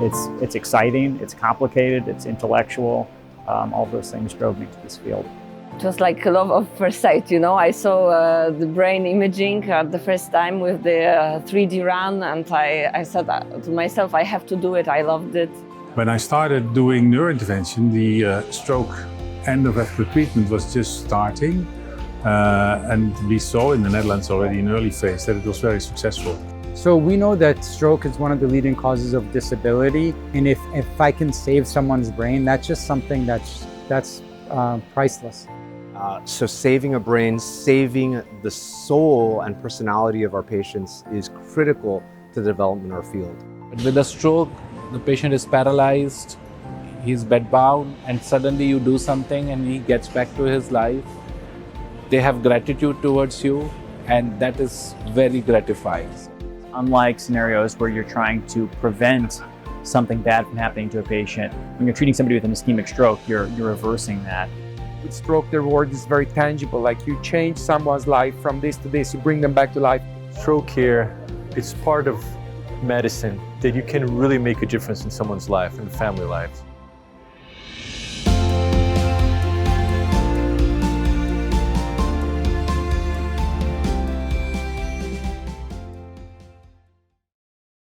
It's exciting, it's complicated, it's intellectual. All those things drove me to this field. It was like love of first sight, you know. I saw the brain imaging the first time with the 3D run, and I said to myself, I have to do it. I loved it. When I started doing neurointervention, the stroke endovascular treatment was just starting. And we saw in the Netherlands already in early phase that it was very successful. So we know that stroke is one of the leading causes of disability. And if I can save someone's brain, that's just something that's priceless. So saving a brain, saving the soul and personality of our patients is critical to the development of our field. With a stroke, the patient is paralyzed, he's bedbound, and suddenly you do something and he gets back to his life. They have gratitude towards you, and that is very gratifying. Unlike scenarios where you're trying to prevent something bad from happening to a patient, when you're treating somebody with an ischemic stroke, you're reversing that. With stroke, the reward is very tangible. Like you change someone's life from this to this, you bring them back to life. Stroke care, it's part of medicine that you can really make a difference in someone's life and family lives.